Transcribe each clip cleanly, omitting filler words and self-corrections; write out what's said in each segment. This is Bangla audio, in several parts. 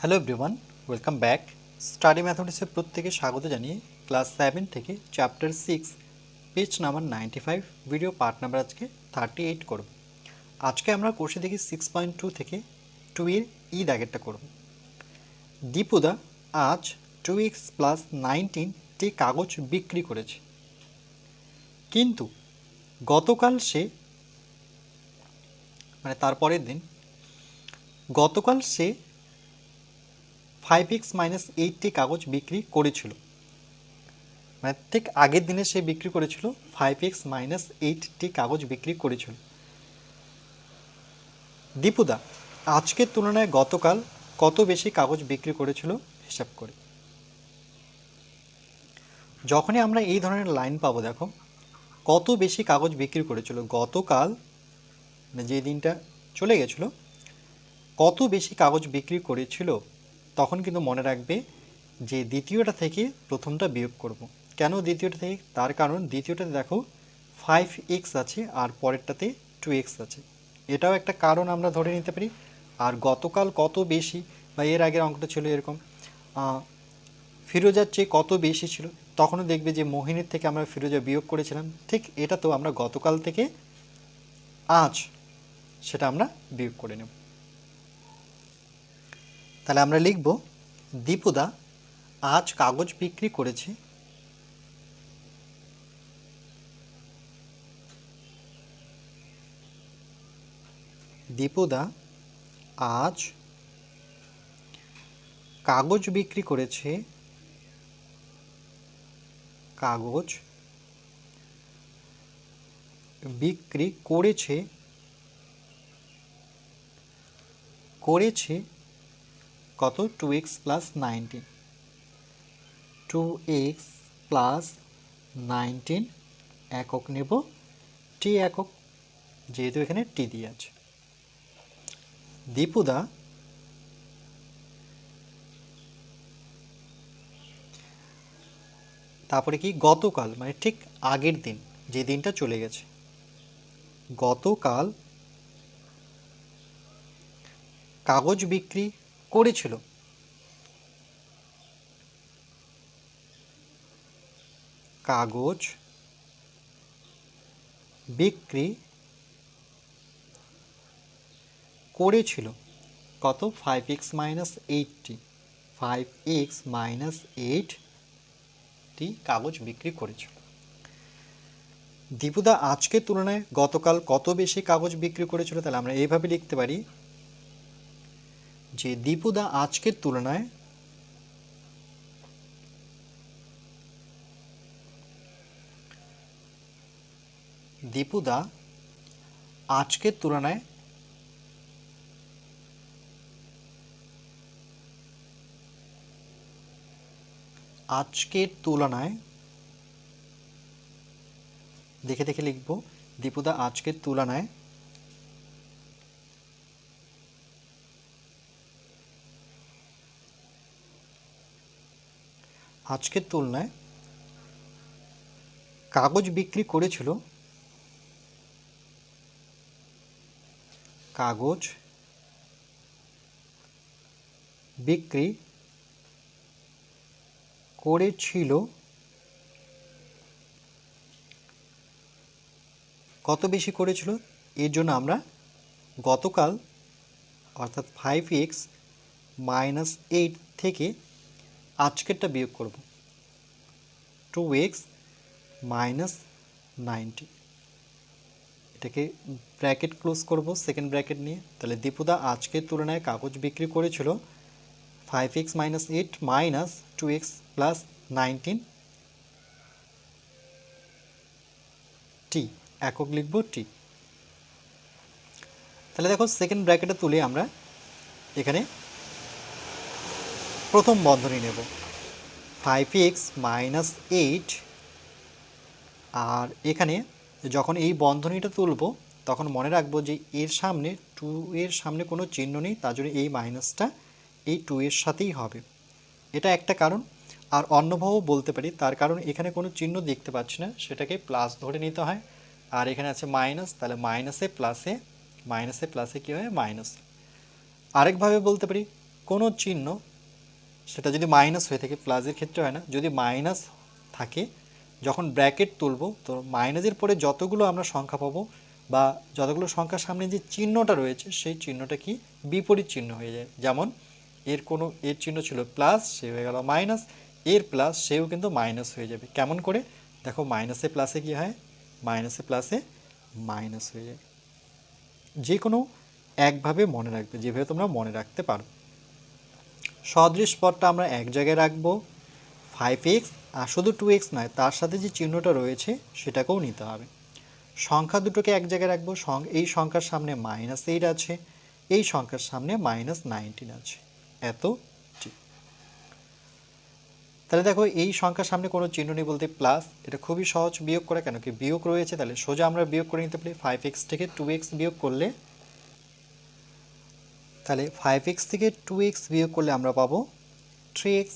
Hello everyone, welcome back. Study ম্যাথমেটিক্সের প্রত্যেকে স্বাগত জানিয়ে ক্লাস 7 থেকে chapter 6 page number 95 video part number আজকে 38 করব। আজকে আমরা কোর্সে দেখি 6.2 থেকে 2 এর দাগেরটা করব। দীপুদা আজ 2x প্লাস 19টি কাগজ বিক্রি করেছে, কিন্তু গতকাল সে তারপরের দিন গতকাল সে 5x মাইনাস 8টি কাগজ বিক্রি করেছিল। ঠিক আগের দিনে সে বিক্রি করেছিল 5x মাইনাস 8টি কাগজ বিক্রি করেছিল। দীপুদা আজকের তুলনায় গতকাল কত বেশি কাগজ বিক্রি করেছিল হিসাব করে। যখনই আমরা এই ধরনের লাইন পাবো, দেখো কত বেশি কাগজ বিক্রি করেছিল গতকাল, যে দিনটা চলে গেছিল, কত বেশি কাগজ বিক্রি করেছিল, তখন কিন্তু মনে রাখবে যে দ্বিতীয়টা থেকে প্রথমটা বিয়োগ করব। কেন দ্বিতীয়টা থেকে? তার কারণ দ্বিতীয়টাতে দেখো 5x আছে আর পরেরটাতে 2x আছে, এটাও একটা কারণ আমরা ধরে নিতে পারি। আর গতকাল কত বেশি, বা এর আগের অঙ্কটা ছিল এরকম ফিরোজার চেয়ে কত বেশি ছিল, তখনও দেখবে যে মোহিনীর থেকে আমরা ফিরোজা বিয়োগ করেছিলাম। ঠিক এটা তো আমরা গতকাল থেকে আজ সেটা আমরা বিয়োগ করে নেব। তাহলে আমরা লিখব দীপুদা আজ কাগজ বিক্রি করেছে দীপুদা আজ কাগজ বিক্রি করেছে কাগজ বিক্রি করেছে করেছে কত? 2x প্লাস 19, 2x প্লাস 19 একক নেব, টি একক, যেহেতু এখানে টি দিয়ে আছে। দীপুদা তারপরে কি গতকাল, ঠিক আগের দিন, যে দিনটা চলে গেছে, গতকাল কাগজ বিক্রি করেছিল কাগজ বিক্রি করেছিল কত? 5x মাইনাস 8টি, 5x মাইনাস 8টি কাগজ বিক্রি করেছিল। দীপুদা আজকের তুলনায় গতকাল কত বেশি কাগজ বিক্রি করেছিল? তাহলে আমরা এইভাবে লিখতে পারি যে দীপুদা আজকের তুলনায় দীপুদা আজকের তুলনায় দেখে দেখে লিখব, দীপুদা আজকের তুলনায় কাগজ বিক্রি করেছিল কাগজ বিক্রি করেছিল কত বেশি করেছিল, এর জন্য আমরা গতকাল অর্থাৎ 5x মাইনাস 8 থেকে আজকেরটা বিয়োগ করব, 2x মাইনাস 90, এটাকে ব্র্যাকেট ক্লোজ করব সেকেন্ড ব্র্যাকেট নিয়ে। তাহলে দীপুদা আজকের তুলনায় কাগজ বিক্রি করেছিল 5x minus 8 minus 2x plus 19 টি, একক লিখব টি। তাহলে দেখো সেকেন্ড ব্র্যাকেটে তুলে আমরা এখানে প্রথম বন্ধনী নেব, 5x মাইনাস 8, আর এখানে যখন এই বন্ধনীটা তুলব তখন মনে রাখবো যে এর সামনে 2 এর সামনে কোনো চিহ্ন নেই, তার জন্য এই মাইনাসটা এই 2 এর সাথেই হবে, এটা একটা কারণ। আর অন্যভাবেও বলতে পারি, তার কারণ এখানে কোনো চিহ্ন দেখতে পাচ্ছি না, সেটাকে প্লাস ধরে নিতে হয়। আর এখানে আছে মাইনাস, তাহলে মাইনাসে প্লাসে কী হয়? মাইনাস। আরেকভাবে বলতে পারি কোনো চিহ্ন, সেটা যদি মাইনাস হয়ে থাকে, প্লাসের ক্ষেত্রে হয় না, যদি মাইনাস থাকে, যখন ব্র্যাকেট তুলব তো মাইনাসের পরে যতগুলো আমরা সংখ্যা পাবো বা যতগুলো সংখ্যার সামনে যে চিহ্নটা রয়েছে সেই চিহ্নটা কি বিপরীত চিহ্ন হয়ে যায়। যেমন এর চিহ্ন ছিল প্লাস, সে হয়ে গেল মাইনাস, এর প্লাস সেও কিন্তু মাইনাস হয়ে যাবে। কেমন করে? দেখো মাইনাসে প্লাসে কি হয়, মাইনাসে প্লাসে মাইনাস হয়ে যায়। যে কোনো একভাবে মনে রাখবে, যেভাবে তোমরা মনে রাখতে পারো। সদৃশ পদটা আমরা এক জায়গায় রাখবো 5x, আর শুধু 2x নয়, তার সাথে যে চিহ্নটা রয়েছে সেটাকেও নিতে হবে। সংখ্যা দুটোকে এক জায়গায় রাখবো, এই সংখ্যার সামনে -8 আছে, এই সংখ্যার সামনে -19 আছে, এত ঠিক। তাহলে দেখো এই সংখ্যার সামনে কোনো চিহ্ন নেই বলতে প্লাস, এটা খুবই সহজ বিয়োগ করা, কেন কি বিয়োগ রয়েছে, তাহলে সোজা আমরা বিয়োগ করে নিতে পারি। 5x থেকে 2x বিয়োগ করলে, তাহলে 5x থেকে 2x বিয়োগ করলে আমরা পাবো 3x।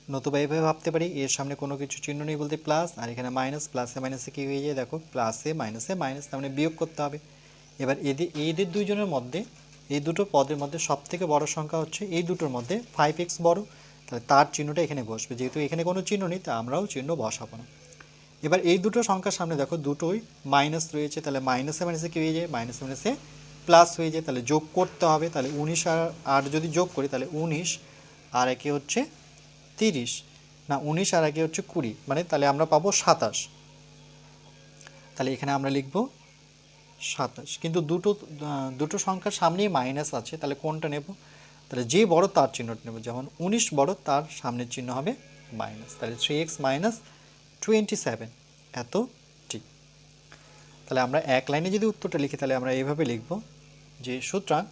নতুবা এইভাবে ভাবতে পারি, এর সামনে কোনো কিছু চিহ্ন নেই বলতে প্লাস, আর এখানে মাইনাস, প্লাসে মাইনাসে কী হয়ে যায়, দেখো প্লাসে মাইনাসে মাইনাস, তার মানে বিয়োগ করতে হবে। এবার এদের দুইজনের মধ্যে, এই দুটো পদের মধ্যে সবথেকে বড় সংখ্যা হচ্ছে এই দুটোর মধ্যে 5x বড়, তাহলে তার চিহ্নটা এখানে বসবে। যেহেতু এখানে কোনো চিহ্ন নেই, তা আমরাও চিহ্ন বসাবো না। এবার এই দুটো সংখ্যার সামনে দেখো দুটোই মাইনাস রয়েছে, তাহলে মাইনাসে মাইনাসে কী হয়ে যায়, মাইনাসে মাইনাসে প্লাস হয়ে যায়, তাহলে যোগ করতে হবে। তাহলে 19 আর 8 যদি যোগ করি, তাহলে 19 আর একে হচ্ছে 30, না 19 আর আগে হচ্ছে 20, মানে তাহলে আমরা পাবো 27। তাহলে এখানে আমরা লিখব 27, কিন্তু দুটো সংখ্যার সামনেই মাইনাস আছে, তাহলে কোনটা নেব? তাহলে যে বড় তার চিহ্নটা নেব, যেমন 19 বড়, তার সামনের চিহ্ন হবে মাইনাস, তাহলে 3x - 27, এত ঠিক। তাহলে আমরা এক লাইনে যদি উত্তরটা লিখি, তাহলে আমরা এইভাবে লিখব যে সুতরাং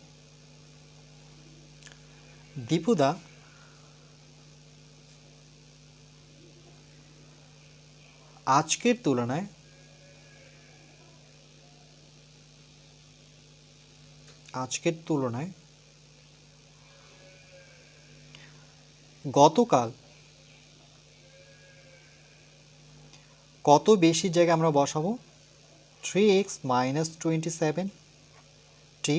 দীপুদা আজকের তুলনায় গতকাল কত বেশি জায়গায় আমরা বসাবো, 3x - 27 টি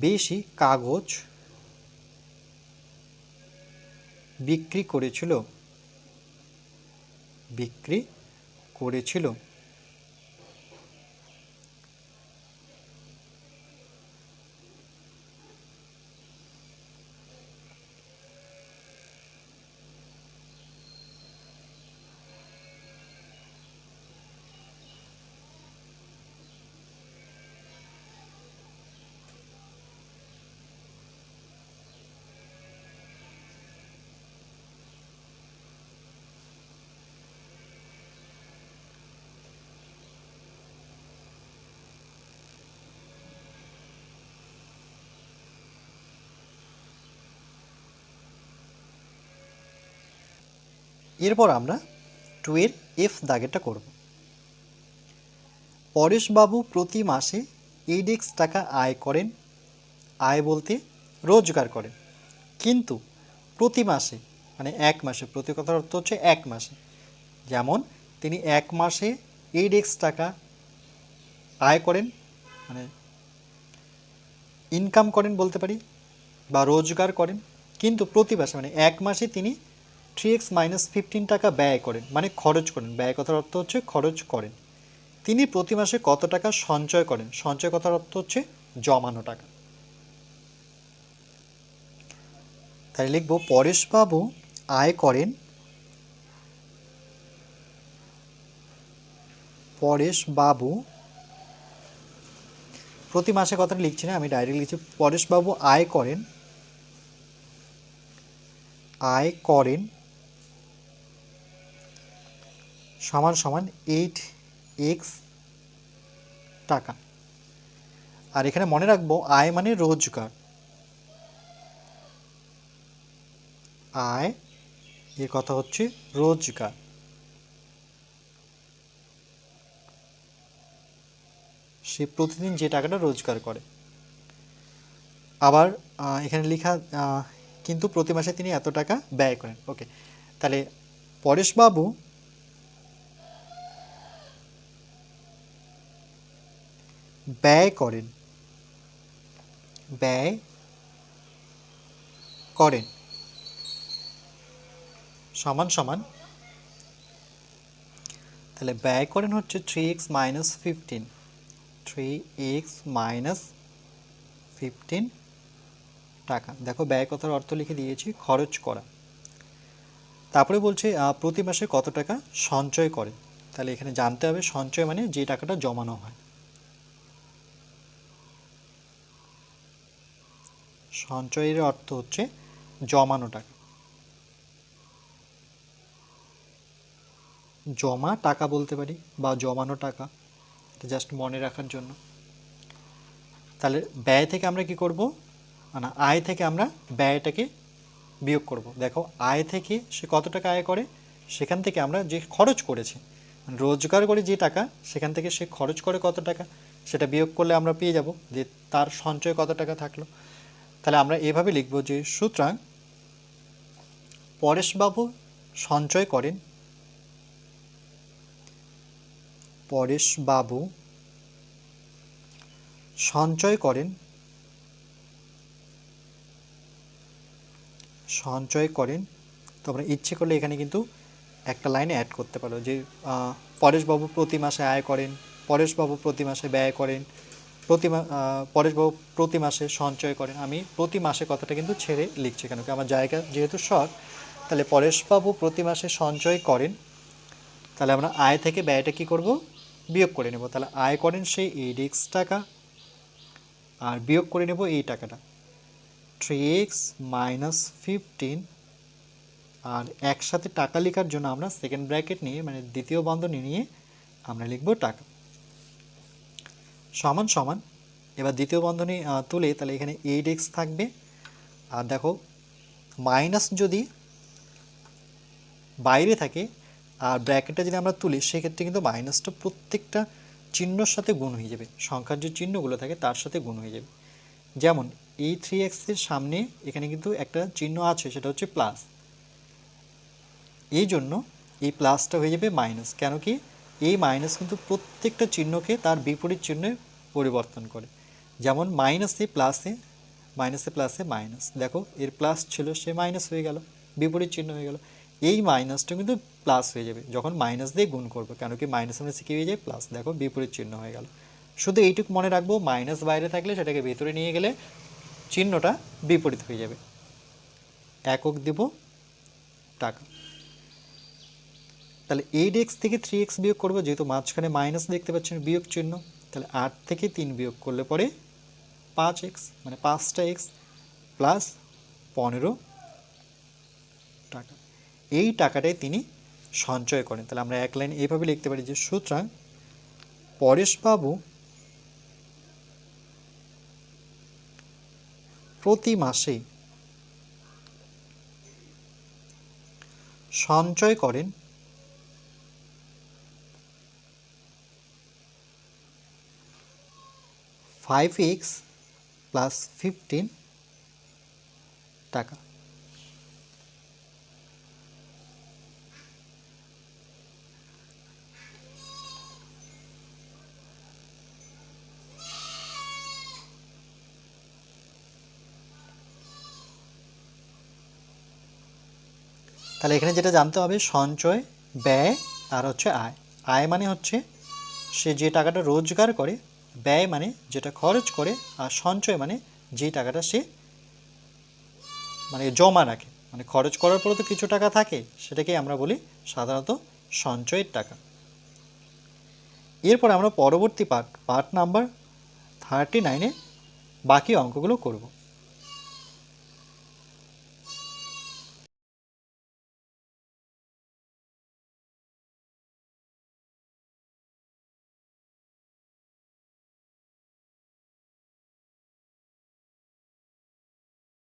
বেশি কাগজ বিক্রি করেছিল। এরপর আমরা 2 এর এফ দাগেরটা করব। পরেশবাবু প্রতি মাসে 8x টাকা আয় করেন, আয় বলতে রোজগার করেন, কিন্তু প্রতি মাসে মানে এক মাসে, প্রতি কথার অর্থ হচ্ছে এক মাসে, যেমন তিনি এক মাসে 8x টাকা আয় করেন, মানে ইনকাম করেন বলতে পারি বা রোজগার করেন, কিন্তু প্রতি মাসে মানে এক মাসে তিনি 3x - 15 টাকা ব্যয় করেন, মানে খরচ করেন। ব্যয় কথার অর্থ হচ্ছে খরচ করেন। তিনি প্রতি মাসে কত টাকা সঞ্চয় করেন, সঞ্চয় কথার অর্থ হচ্ছে জমানো টাকা। তাই লিখব পরেশবাবু আয় করেন, পরেশবাবু প্রতি মাসে কথাটা লিখছি না, আমি ডাইরেক্ট লিখছি পরেশবাবু আয় করেন সমান সমান 8x টাকা। আর এখানে মনে রাখবো আয় মানে রোজগার, আয় এর কথা হচ্ছে রোজগার। সে প্রতিদিন যে টাকাটা রোজগার করে। আবার এখানে লেখা কিন্তু প্রতি মাসে তিনি এত টাকা ব্যয় করেন। ওকে, তাহলে পরেশবাবু ব্যয় করেন, ব্যয় করেন সমান সমান, তাহলে ব্যয় করেন হচ্ছে 3x মাইনাস 15, 3x মাইনাস 15 টাকা। দেখো ব্যয় কথার অর্থ লিখে দিয়েছি খরচ করা। তারপরে বলছে প্রতি মাসে কত টাকা সঞ্চয় করে। তাহলে এখানে জানতে হবে সঞ্চয় মানে যে টাকাটা জমানো হয়। সঞ্চয়ের অর্থ হচ্ছে জমানো টাকা, জমা টাকা বলতে পারি বা জমানো টাকা, এটা জাস্ট মনে রাখার জন্য। তাহলে ব্যয় থেকে আমরা কি করব, মানে আয় থেকে আমরা ব্যয়টাকে বিয়োগ করব। দেখো আয় থেকে সে কত টাকা আয় করে, সেখান থেকে আমরা যে খরচ করেছি, রোজগার করে যে টাকা, সেখান থেকে সে খরচ করে কত টাকা, সেটা বিয়োগ করলে আমরা পেয়ে যাব যে তার সঞ্চয় কত টাকা থাকলো। তাহলে আমরা এভাবে লিখব যে সুতরাং পরেশবাবু সঞ্চয় করেন, পরেশবাবু সঞ্চয় করেন, সঞ্চয় করেন। তোমরা ইচ্ছে করলে এখানে কিন্তু একটা লাইনে অ্যাড করতে পারো যে পরেশবাবু প্রতি মাসে আয় করেন, পরেশবাবু প্রতি মাসে ব্যয় করেন, পরেশবাবু প্রতি মাসে সঞ্চয় করেন। আমি প্রতি মাসে কথাটা কিন্তু ছেড়ে লিখছি, কেন কি আমার জায়গা যেহেতু শর্ট। তাহলে পরেশবাবু প্রতি মাসে সঞ্চয় করেন, তাহলে আমরা আয় থেকে ব্যয়টা কি করব, বিয়োগ করে নেব। তাহলে আয় করেন সেই 8x টাকা, আর বিয়োগ করে নেব এই টাকাটা 3x মাইনাস 15, আর একসাথে টাকা লেখার জন্য আমরা সেকেন্ড ব্র্যাকেট নিয়ে মানে দ্বিতীয় বন্ধনী নিয়ে আমরা লিখব টাকা সমান সমান। এবার দ্বিতীয় বন্ধনী তুলে তাহলে এখানে 8x থাকবে, আর দেখো মাইনাস যদি বাইরে থাকে আর ব্র্যাকেটটা যদি আমরা তুলি, সেক্ষেত্রে কিন্তু মাইনাসটা প্রত্যেকটা চিহ্নর সাথে গুণ হয়ে যাবে, সংখ্যার যে চিহ্নগুলো থাকে তার সাথে গুণ হয়ে যাবে। যেমন এই 3x এর সামনে এখানে কিন্তু একটা চিহ্ন আছে, সেটা হচ্ছে প্লাস, এই জন্য এই প্লাসটা হয়ে যাবে মাইনাস। কেন কি এই মাইনাস কিন্তু প্রত্যেকটা চিহ্নকে তার বিপরীত চিহ্নে পরিবর্তন করে। যেমন মাইনাসে প্লাসে, মাইনাসে প্লাসে মাইনাস, দেখো এর প্লাস ছিল সে মাইনাস হয়ে গেল, বিপরীত চিহ্ন হয়ে গেল। এই মাইনাসটা কিন্তু প্লাস হয়ে যাবে যখন মাইনাস দিয়ে গুণ করবো, কেন কি মাইনাস আমরা শিখে হয়ে যায় প্লাস, দেখো বিপরীত চিহ্ন হয়ে গেল। শুধু এইটুকু মনে রাখবো, মাইনাস বাইরে থাকলে সেটাকে ভেতরে নিয়ে গেলে চিহ্নটা বিপরীত হয়ে যাবে। একক দেব টাকা। তাহলে 8x থেকে 3x বিয়োগ করবো, যেহেতু মাঝখানে মাইনাস দেখতে পাচ্ছেন বিয়োগ চিহ্ন, তাহলে 8 থেকে 3 বিয়োগ করলে পরে 5x, মানে 5টা x প্লাস 15 টাকা। এই টাকাটাই তিনি সঞ্চয় করেন। তাহলে আমরা এক লাইন এইভাবে লিখতে পারি যে সুতরাং পরেশবাবু প্রতি মাসে সঞ্চয় করেন 5x প্লাস 15 টাকা। তাহলে এখানে যেটা জানতে হবে সঞ্চয়, ব্যয় আর হচ্ছে আয়। আয় মানে হচ্ছে সে যে টাকাটা রোজগার করে, ব্যয় মানে যেটা খরচ করে, আর সঞ্চয় মানে যে টাকাটা সে মানে জমা রাখে, মানে খরচ করার পরে তো কিছু টাকা থাকে, সেটাকেই আমরা বলি সাধারণত সঞ্চয়ের টাকা। এরপর আমরা পরবর্তী পার্ট নাম্বার 39-এ বাকি অঙ্কগুলো করব।